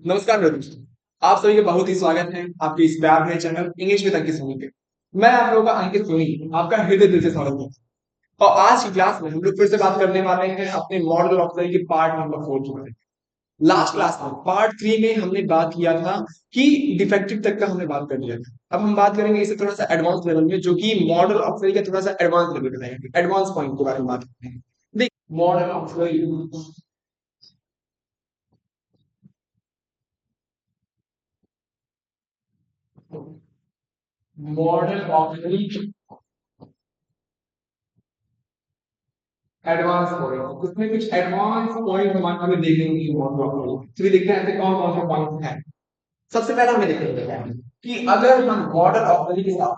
नमस्कार मेरे दोस्तों। आप सभी का बहुत ही स्वागत है आपके इस प्यार भरे चैनल इंग्लिश विद अंकित सोनी पे। मैं आप लोगों का अंकित सोनी आपका हृदय दिल से स्वागत है। और आज की क्लास में हम लोग फिर से बात करने वाले हैं अपने मॉडल ऑक्सरी के पार्ट नंबर 4 के बारे में। लास्ट क्लास में पार्ट 3 में हमने बात किया था कि डिफेक्टिव तक का हमने बात कर लिया था। अब हम बात करेंगे इसे थोड़ा सा एडवांस लेवल में, जो कि मॉडल ऑक्सरी का थोड़ा सा एडवांस लेवल बताएंगे, एडवांस पॉइंट के बारे में बात करते हैं। देख, मॉडल ऑक्सरी मॉडल ऑक्सरी एडवांस पॉइंट, उसमें कुछ एडवांस पॉइंट हमें देखेंगे मॉडल ऑफ। चलिए देखते हैं ऐसे कौन कौन से पॉइंट हैं। सबसे पहला हमें देखेंगे कि अगर हम मॉडल ऑफ के साथ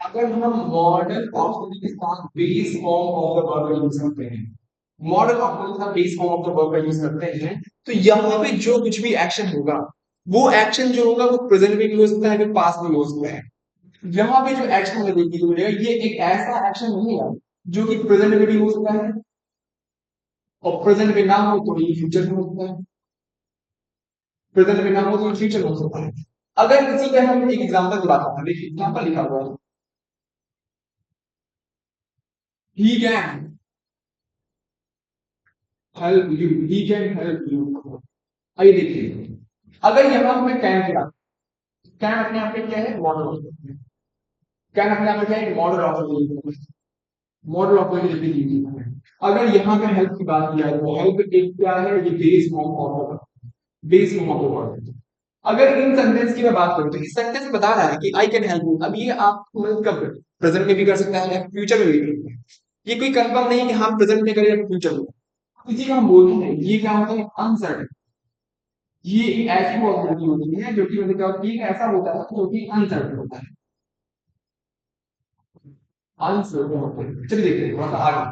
अगर हम मॉडल ऑफ के साथ base form of the verb use करते हैं, मॉडल ऑफ के साथ base form of the verb का यूज करते हैं, तो यहाँ पे जो कुछ भी एक्शन होगा, वो एक्शन जो होगा वो प्रेजेंट में भी हो सकता है, फिर पास्ट में भी हो सकता है। यहाँ पे जो एक्शन हमें देखने को मिलेगा, ये एक ऐसा एक्शन नहीं है जो कि प्रेजेंट में भी हो सकता है और प्रेजेंट में ना हो तो ये फ्यूचर में हो सकता है, प्रेजेंट में ना हो तो ये फ्यूचर में हो सकता है। अगर किसी का हम एक एग्जांपल की बात करते हैं, देखिए एग्जांपल लिखा हुआ है, he can help you, he can help you. आइए देखिए, अगर यहाँ हमें कैन किया, कैन अपने आप में क्या है, मॉडल। कैन अपने आप में क्या है, मॉडल ऑफ, मॉडल ऑपरेटर की यूज है। अगर यहाँ पे हेल्प की बात की जाए तो हेल्प एक क्या है, ये base form of base form of word. अगर इन सेंटेंस की मैं बात करूं तो इस सेंटेंस में बता रहा है कि आई कैन हेल्प यू। अब ये आप कब, प्रेजेंट में भी कर सकता है, फ्यूचर में भी कर सकता है। ये कोई कंफर्म नहीं कि हम प्रेजेंट में करें या फ्यूचर में। इसी को हम बोलते हैं, ये क्या होता है, अनसर्टेन। ये एक ऐसी पॉसिबिलिटी होती है जो कि मतलब कि ऐसा होता है जो कि अनसर्टेन होता है, अनसर्टेन होता है। चलिए देखते हैं थोड़ा सा आगे।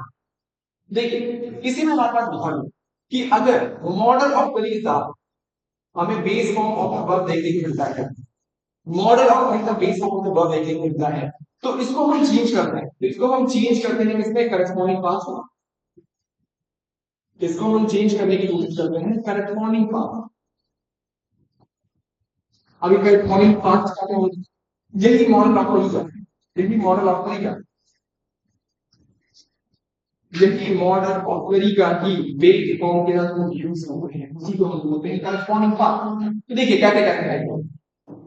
देखिए इसी में हमारे पास लिखा है कि अगर मॉडल ऑफ क्वेरी के साथ हमें बेस फॉर्म ऑफ वर्ब देखने को मिलता है, मॉडल ऑफ क्वेरी का बेस फॉर्म ऑफ वर्ब देखने को मिलता है, तो इसको हम चेंज करते हैं, इसको हम चेंज करते हैं किसमें, करस्पॉन्डिंग पास्ट में। इसको हम चेंज करने की कोशिश करते हैं करस्पॉन्डिंग पास्ट। अभी करस्पॉन्डिंग पास्ट क्या होता है, यही मॉडल ऑफ क्वेरी का, यही मॉडल ऑफ क्वेरी का, यही मॉडल ऑफ क्वेरी का ही बेस फॉर्म के साथ हम यूज करते हैं, उसी को हम बोलते हैं करस्पॉन्डिंग पास्ट। तो देखिए कैसे कैसे आएगा,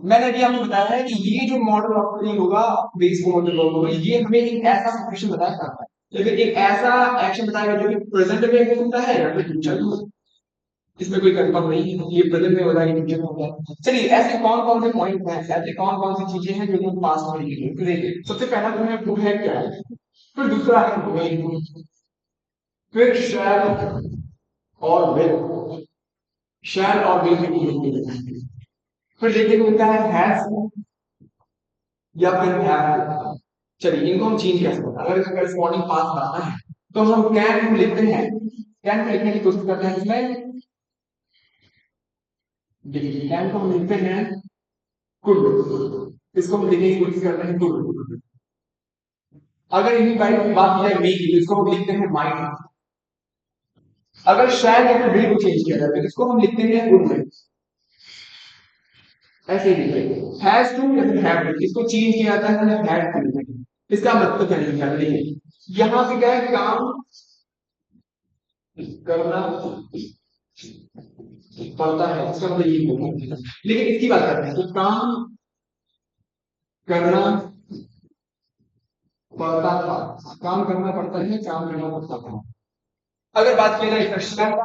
मैंने अभी आपको बताया है कि ये जो मॉडल ऑफ क्वेरी होगा, बेस फॉर्म ऑफ वर्ब होगा, ये हमें एक ऐसा सिचुएशन बताया करता है, लेकिन एक ऐसा एक्शन बताएगा जो कि प्रेजेंट में हो सकता है या फिर फ्यूचर में हो सकता है। इसमें कोई कंफर्म नहीं है ये प्रेजेंट में हो रहा है कि फ्यूचर में होगा। चलिए ऐसे कौन कौन से पॉइंट हैं, ऐसे कौन कौन सी चीजें हैं जो हम पास में लिखेंगे। तो देखिए सबसे पहला जो है वो है क्या है, फिर दूसरा है will, फिर shall और will, shall और will में लिखेंगे। फिर देखने को मिलता है has या फिर have। चलिए इनको हम चेंज कैसे करते हैं, अगर इसका करस्पॉन्डिंग पास बनाना है तो हम कैन को लिखते हैं, कैन को लिखने की कोशिश करते हैं इसमें। देखिए कैन को हम लिखते हैं कुड, इसको हम लिखने की कोशिश करते हैं कुड। अगर इन्हीं बात की जाए मेक की, तो इसको हम लिखते हैं माइट। अगर शायद या फिर विल को चेंज किया जाए तो इसको हम लिखते हैं वुड में। ऐसे ही लिखेंगे हैज टू या फिर हैव टू, इसको चेंज किया जाता है हैड टू। इसका मतलब क्या है, देखिए यहाँ पे क्या है, काम करना पड़ता है, इसका मतलब ये बोलना है। लेकिन इसकी बात करते हैं तो काम करना पड़ता था, काम करना पड़ता है, काम करना पड़ता था। अगर बात की जाए प्रश्न का,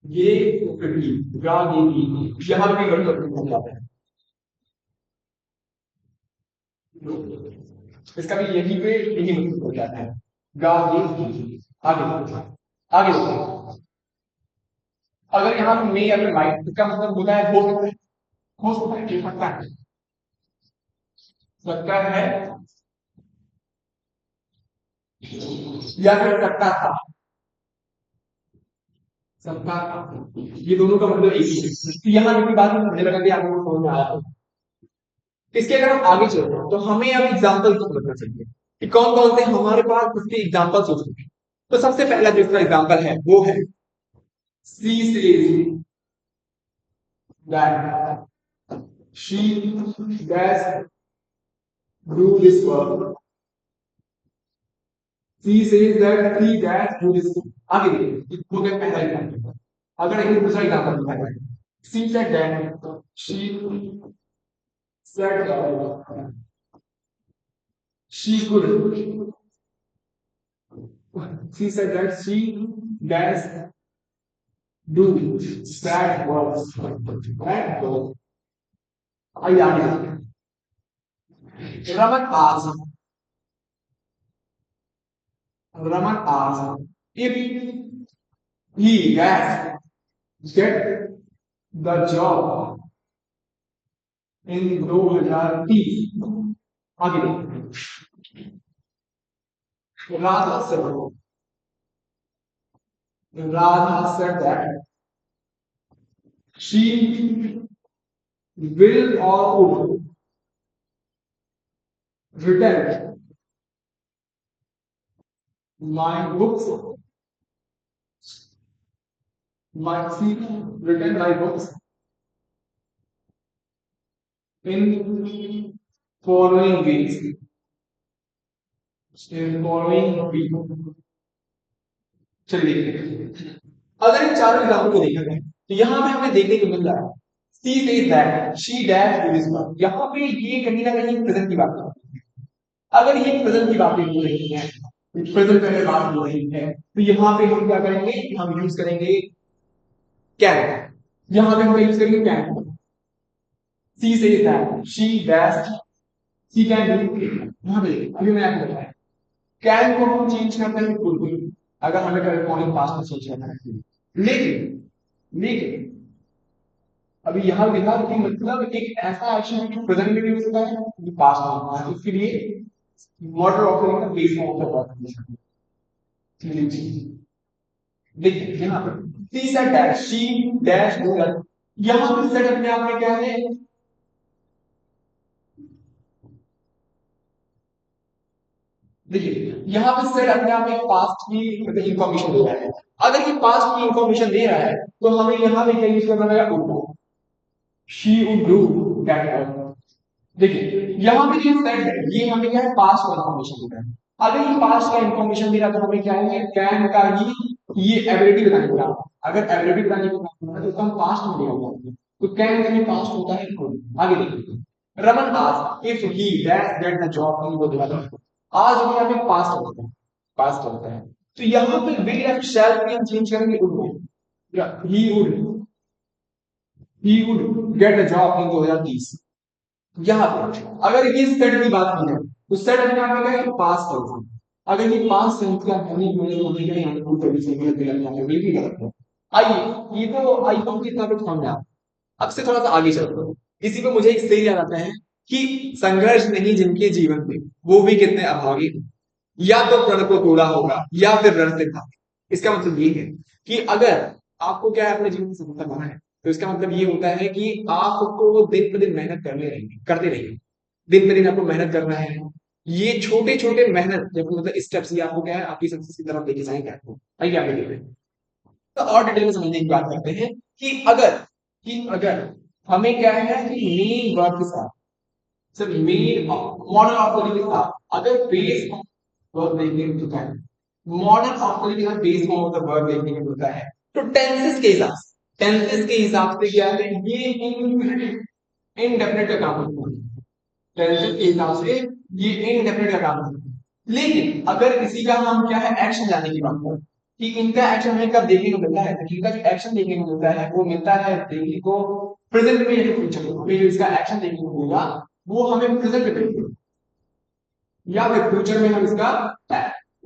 ये यहाँ भी गड़बड़ हो जाता है, इसका भी यही पे यही मतलब हो जाता है। गा ये आगे आगे देखते, अगर यहाँ पे मे या फिर माइट, इसका मतलब होता है हो सकता है, हो सकता है, सकता है, सकता है या फिर सकता था, सकता था, ये दोनों का मतलब एक ही है। तो यहाँ की बात मुझे लगा कि आपको समझ में आया। इसके अगर हम आगे चलते हैं तो हमें अब एग्जाम्पल को समझना चाहिए कि कौन कौन से हमारे पास उसके एग्जाम्पल्स हो सकते हैं। तो सबसे पहला जो इसका एग्जाम्पल है वो है C says that she does do this work. C says that she does do this work. आगे देखिए हो गया पहला एग्जाम्पल अगर एक दूसरा एग्जाम्पल दिखाया जाए C said that she said that she could she said that she does do that works that work आइए आगे Raman asked Raman asked if he gets get the job in 2030 आगे Radha said that she will or would return my books my she return my books in following weeks in following week चलिए देखिए अगर इन चारों example को देखा जाए तो यहाँ पे हमें देखने को मिल रहा है सी says that she dash do this work यहाँ पे ये कहीं ना कहीं प्रेजेंट की बात है अगर ये प्रेजेंट की बातें हो रही है प्रेजेंट में अगर बात हो रही है तो यहाँ पे हम क्या करेंगे हम यूज करेंगे कैन यहाँ पे हम यूज करेंगे can see says that she dash see can do यहाँ पे अभी मैं आपको बताया कैन को हम चेंज करते हैं कुल अगर हमें करेस्पॉन्डिंग पास्ट में चेंज करना है लेकिन अभी यहाँ लिखा कि मतलब एक ऐसा एक्शन है जो प्रेजेंट में भी हो सकता है जो पास्ट में होता है उसके लिए मॉडल ऑफ का बेस फॉर्म का बात करनी चाहिए देखिए यहाँ पर she said dash she dash do that यहाँ पे सेड अपने आप में क्या है देखिए यहाँ पे सेड अपने आप में पास्ट की मतलब इंफॉर्मेशन दे रहा है अगर ये पास्ट की इंफॉर्मेशन दे रहा है तो हमें यहाँ पे क्या यूज करना है would she would do that देखिए यहाँ पे जो सेड है ये हमें क्या है पास्ट का इंफॉर्मेशन दे रहा है अगर ये पास्ट का इंफॉर्मेशन दे रहा है तो हमें क्या है कैन का ही ये एबिलिटी बताने का अगर एबिलिटी बताने का काम है तो हम पास्ट में दिया हुआ है तो कैन का ही पास्ट होता है आगे देखिए Raman asked if he dash get the job in वो दिया आज भी यहाँ पे पास्ट होता है तो यहाँ पे विल या शैल भी हम चेंज करेंगे वुड या he would get a job in 2030 यहाँ पे अगर ये सेट की बात की है तो सेट अपने आप में क्या है पास्ट टेंस अगर ये पास्ट टेंस का होने में होने के यहाँ पे तभी से मिल गया यहाँ पे बिल्कुल गलत है आइए ये तो आई होप कि इतना कुछ समझ आप अब से थोड़ा सा आगे चलते हैं इसी को मुझे एक सही याद आता है कि संघर्ष नहीं जिनके जीवन में वो भी कितने अभागी या तो प्रण को तोड़ा होगा या फिर रण से भागे इसका मतलब ये है कि अगर आपको क्या है अपने जीवन में सफलता पाना है तो इसका मतलब ये होता है कि आपको दिन पर दिन मेहनत करते रहिए दिन पर दिन आपको मेहनत करना है ये छोटे छोटे मेहनत जब मतलब स्टेप्स ये आपको क्या है आपकी सक्सेस की तरफ लेके जाएंगे आपको आइए आगे देखते हैं तो और डिटेल में समझने की बात करते हैं कि अगर हमें क्या है कि मेन वर्ब के साथ सर मेन मॉडल ऑफ के साथ अगर बेस वर्ब देखने को मिलता है मॉडल ऑफ के साथ base form of the verb देखने को मिलता है तो टेंसेस के हिसाब से क्या है ये इनडेफिनेट का काम होता है टेंसेस के हिसाब से ये इनडेफिनेट का काम होता है लेकिन अगर किसी का हम क्या है एक्शन जाने की बात करें कि इनका एक्शन हमें कब देखने को मिलता है तो इनका जो एक्शन देखने को मिलता है वो मिलता है देखने को प्रेजेंट में या फ्यूचर में जो इसका एक्शन देखने को मिलेगा वो हमें प्रेजेंट में मिलेगा या फिर फ्यूचर में हम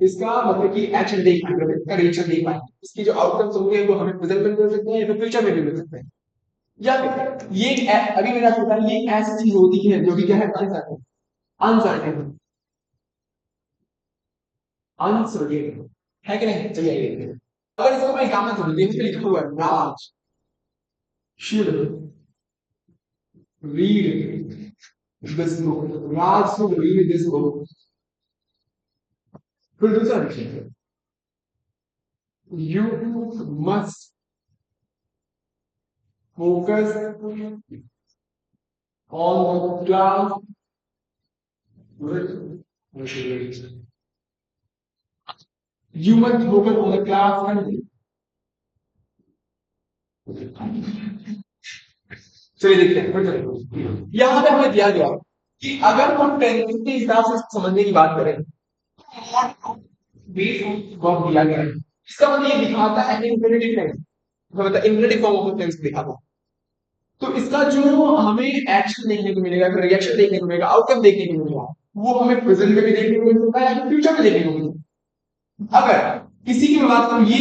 इसका मतलब कि एक्शन देख पाएंगे इसका रिएक्शन देख पाएंगे इसकी जो आउटकम्स होंगे वो हमें प्रेजेंट में मिल सकते हैं या फिर फ्यूचर में भी मिल सकते हैं या फिर ये अभी मेरा होता है ये ऐसी चीज होती है जो कि क्या है अनसर्टेन अनसर्टेन अनसर्टेन है कि नहीं चलिए आइए देखते हैं अगर इसको मैं एग्जाम्पल समझ लीजिए इस पे लिखा हुआ है Raj should read this book. Raj should read this book. फिर दूसरा लिखिए you must focus on the class. You must focus on the class and चलिए देखते हैं फिर चलिए यहाँ पे हमें दिया गया कि अगर हम टेंस के हिसाब से समझने की बात करें बेस वर्ब दिया गया है इसका मतलब ये दिखाता है इंफिनिटिव टेंस मतलब इंफिनिटिव फॉर्म ऑफ टेंस दिखाता है तो इसका जो हमें एक्शन देखने को मिलेगा फिर रिएक्शन देखने को मिलेगा आउटकम देखने को मिलेगा वो हमें प्रेजेंट में भी देखने को मिल सकता है या फ्यूचर में देखने को मिलेगा अगर किसी की मैं बात करूं ये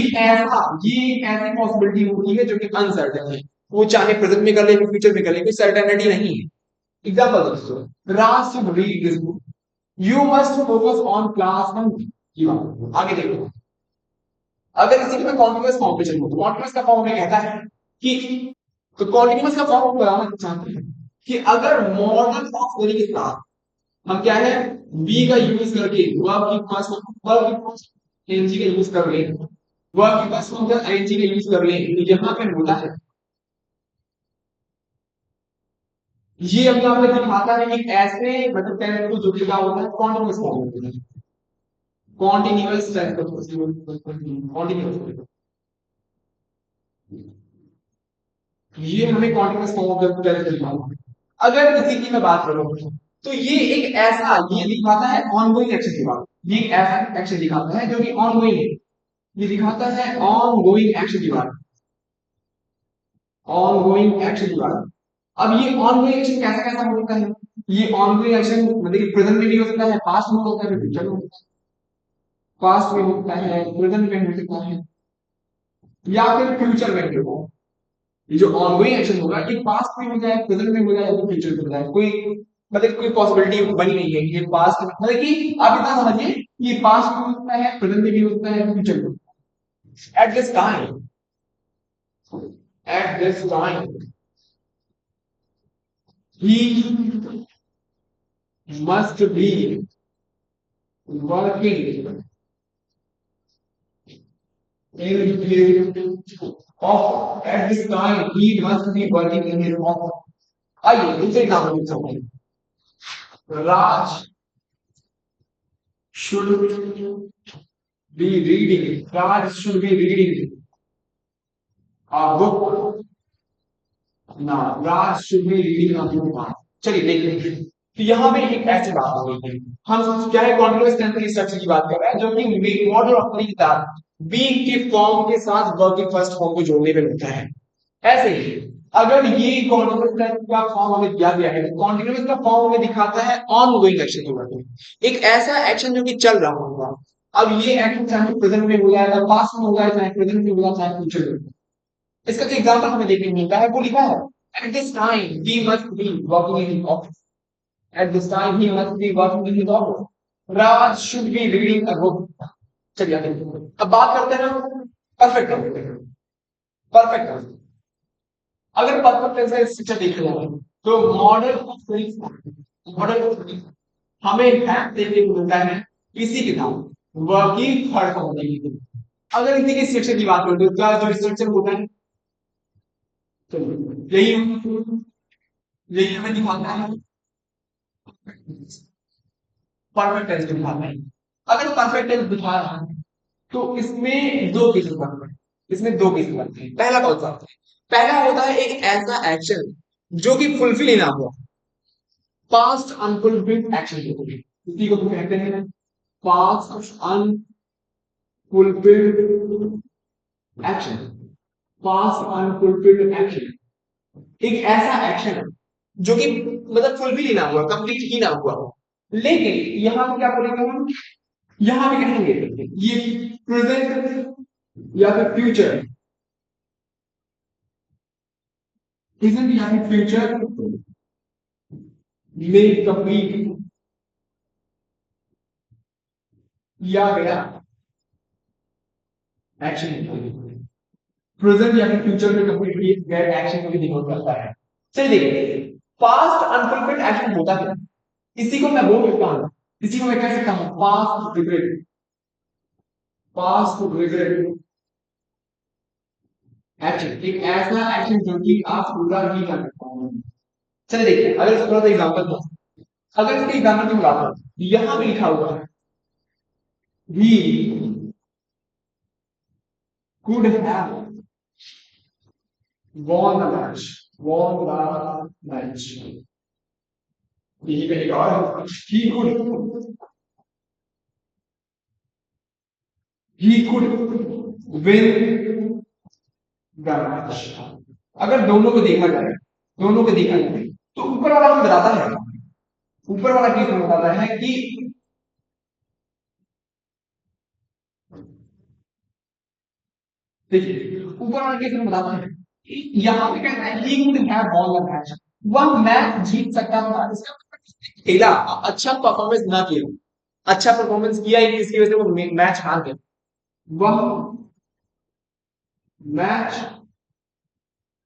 ऐसी पॉसिबिलिटी होती है जो कि अनसर्टेन है वो चाहे प्रेजेंट में कर ले फ्यूचर में कर ले कोई सर्टेनिटी नहीं है एग्जांपल दोस्तों Raj to read this book you must focus on class one आगे देखो अगर किसी में कॉन्टिन्यूअस फॉर्म पे चलो तो कॉन्टिन्यूअस का फॉर्म में कहता है कि तो कॉन्टिन्यूअस का फॉर्म हम बताना चाहते हैं कि अगर मॉडल ऑफ वेरी के साथ हम क्या है बी का यूज करके वर्ब की फर्स्ट एनजी का यूज कर लें वर्ब की फर्स्ट फॉर्म का आईएनजी का यूज कर लें तो यहां पे बोला है ये हम यहाँ पे दिखाता है एक ऐसे मतलब टेंस को जो कि क्या होता है कॉन्टिन्यूअस फॉर्म होता है कॉन्टिन्यूअस टेंस कॉन्टिन्यूअस ये हमें continuous form of the tense दिखाता है अगर किसी की मैं बात करूं तो ये एक ऐसा ये दिखाता है ऑनगोइंग एक्शन दिखाता है ये एक ऐसा एक्शन दिखाता है जो कि ऑनगोइंग है ये दिखाता है ऑनगोइंग एक्शन दिखाता है ऑनगोइंग एक्शन दिखाता है अब ये ऑनगोइंग एक्शन कैसा कैसा हो सकता है ये ऑनगोइंग एक्शन मतलब प्रेजेंट में भी हो सकता है पास्ट में हो सकता है फ्यूचर में हो सकता है पास्ट में हो सकता है प्रेजेंट में हो सकता है या फिर फ्यूचर में भी हो ये जो ऑनगोइंग एक्शन होगा ये पास्ट में हो जाए प्रेजेंट में हो जाए या फ्यूचर में हो जाए कोई मतलब कोई पॉसिबिलिटी बनी नहीं है ये पास्ट मतलब कि आप इतना समझिए ये पास्ट में हो सकता है प्रेजेंट में भी हो सकता है फ्यूचर में at this time at this time he must be working in his office at this time he must be working in his office आइए दूसरे एग्जाम्पल में समझें राज should be reading Raj should be reading a book now Raj should be reading a book चलिए देखते हैं तो यहाँ पे एक ऐसी बात हो गई है हम क्या है कॉन्टिन्यूअस टेंस स्ट्रक्चर की बात कर रहे हैं जो कि मॉडल ऑफ द किताब बी के फॉर्म के साथ वर्ब के फर्स्ट फॉर्म को जोड़ने में मिलता है ऐसे ही अगर ये कॉन्टिन्यूअस टेंस का फॉर्म हमें दिया गया है तो कॉन्टिन्यूअस का फॉर्म हमें दिखाता है ऑनगोइंग एक्शन के बारे में एक ऐसा एक्शन जो कि चल रहा होगा अब ये एक्शन चाहे प्रेजेंट में हो जाए पास्ट में हो जाए चाहे प्रेजेंट में हो जाए चाहे फ्यूचर में इसका जो एग्जांपल हमें देखने को मिलता है वो लिखा है at this time he must be working in office At this time, he must be working in his office. Raj should be reading a book. चलिए आगे अब बात करते हैं परफेक्ट परफेक्ट अगर परफेक्ट टेंस का स्ट्रक्चर देखा जाए तो मॉडल हमें हैप देखने को मिलता है इसी के नाम वर्किंग थर्ड फॉर्म देखने को अगर इसी के स्ट्रक्चर की बात करें तो इसका जो स्ट्रक्चर होता है यही यही हमें दिखाता है परफेक्ट टेंस दिखाता है अगर परफेक्ट टेंस दिखा रहा है तो इसमें दो केसेस बनते हैं इसमें दो केसेस बनते हैं पहला कौन सा पहला होता है एक ऐसा एक्शन जो कि फुलफिल ही ना हुआ पास्ट अनफुलफिल्ड एक्शन इसी को हम कहते हैं past unfulfilled action past unfulfilled action एक ऐसा एक्शन जो कि मतलब फुलफिल ही ना हुआ कंप्लीट ही ना हुआ लेकिन यहां पे क्या करेंगे हम यहां पे कहेंगे ये प्रेजेंट या फिर फ्यूचर प्रेजेंट या फिर फ्यूचर में कंप्लीट किया गया एक्शन प्रेजेंट या फिर फ्यूचर में कंप्लीट किया गया एक्शन को भी डिनोट करता है चलिए देखिए पास्ट अनफुलफिल्ड एक्शन होता है इसी को मैं बोल सकता हूं इसी को मैं कह सकता हूं पास्ट रिग्रेट एक्शन, एक ऐसा एक्शन जो कि आप पूरा ही कर सकते हो। चलिए देखिए, अगर इसका थोड़ा सा एग्जाम्पल दो, अगर इसके एग्जाम्पल की बात करें, यहाँ पे लिखा हुआ है ही could have won the match, won the match. यही पे लिखा है he could win the match. अगर दोनों को देखा जाए, दोनों को देखा जाए, तो ऊपर वाला हमें बताता है, ऊपर वाला केस में बताता है कि देखिए, ऊपर वाला केस में बताता है यहाँ पे कहता है he would have won the match, वह मैच जीत सकता था, इसका मतलब खेला, अच्छा परफॉर्मेंस ना किया, अच्छा परफॉर्मेंस किया ही इसकी वजह से वो मैच हार गए, वह मैच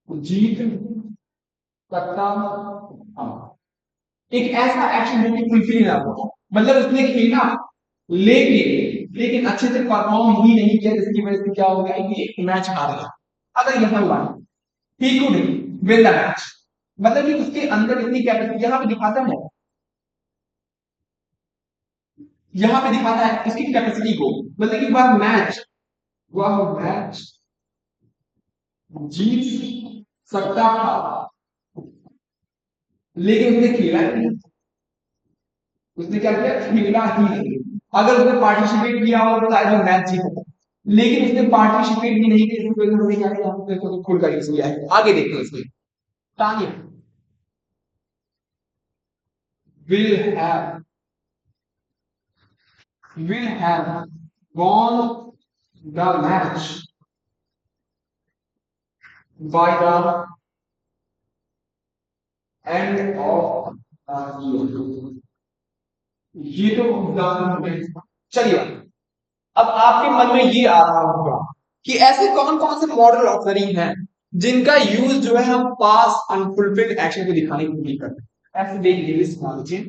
जीत सकता था। एक ऐसा एक्शन जो कि फुलफिल ना हुआ, मतलब उसने खेला लेकिन अच्छे से परफॉर्म ही नहीं किया, जिसकी वजह से क्या हो गया, ये मैच हार गया। अगर यहाँ हुआ he could win the match, मतलब कि उसके अंदर इतनी कैपेसिटी, यहाँ पे दिखाता है, यहाँ पे दिखाता है उसकी कैपेसिटी को, मतलब कि वह मैच जीत सकता था, लेकिन उसने खेला नहीं, उसने क्या किया, खेला ही नहीं। अगर उसने पार्टिसिपेट किया हो तो शायद वो मैच जीता, लेकिन उसने पार्टिसिपेट भी नहीं किया, इसकी वजह से उसने क्या किया, उसने खुद का यूज किया है। आगे देखते हैं इसमें, Tania will have will have won the match by the end of the year। ये तो उदाहरण है। चलिए, अब आपके मन में ये आ रहा होगा कि ऐसे कौन कौन से मॉडल ऑफरिंग हैं जिनका यूज जो है हम पास अनफुलफिल्ड एक्शन को दिखाने के लिए करते हैं। ऐसे देखिए, लिस्ट मान लीजिए,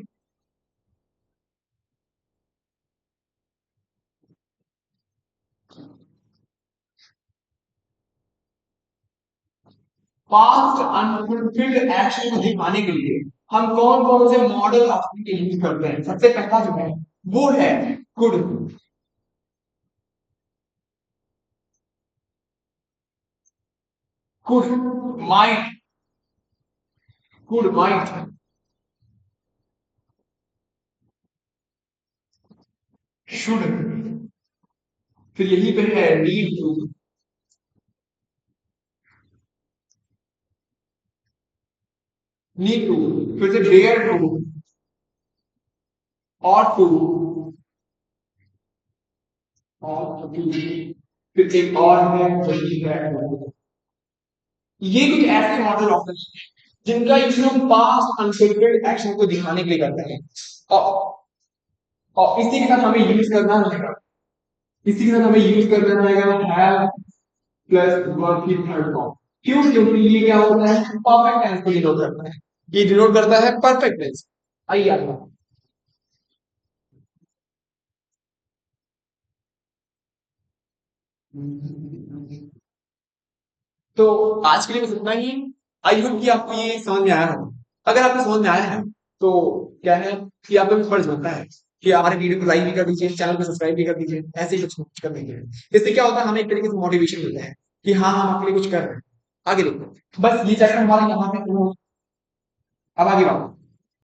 पास्ट अनफुलफिल्ड एक्शन को दिखाने के लिए हम कौन कौन से मॉडल ऑफरिंग के यूज करते हैं। सबसे पहला जो है वो है could, could might, could might, should, फिर यही पे है नीड टू, नीड टू, फिर से डेयर टू, और टू, और टू, फिर एक और है वही है। ये कुछ ऐसे मॉडल ऑफ जिनका यूज हम पास्ट अनफुलफिल्ड एक्शन को दिखाने के लिए करते हैं, और, और इसी के साथ हमें यूज करना रहेगा, इसी के साथ हमें यूज कर देना रहेगा हैव प्लस वर्ब की थर्ड फॉर्म। क्यों? क्योंकि ये क्या होता है, परफेक्ट टेंस को डिनोट करता है, ये डिनोट करता है परफेक्ट टेंस। आइए आगे, तो आज के लिए बस इतना ही। आई होप कि आपको ये समझ में आया हो। अगर आपको समझ में आया है तो क्या है कि आपका भी फर्ज बनता है कि हमारे वीडियो को लाइक भी कर दीजिए, चैनल को सब्सक्राइब भी कर दीजिए, ऐसे ही कुछ कर दीजिए। इससे क्या होता है, हमें एक तरीके से मोटिवेशन मिलता है कि हाँ हम आपके लिए कुछ कर रहे हैं। आगे देखो, बस ये चैप्टर हमारा यहाँ पे, अब आगे बात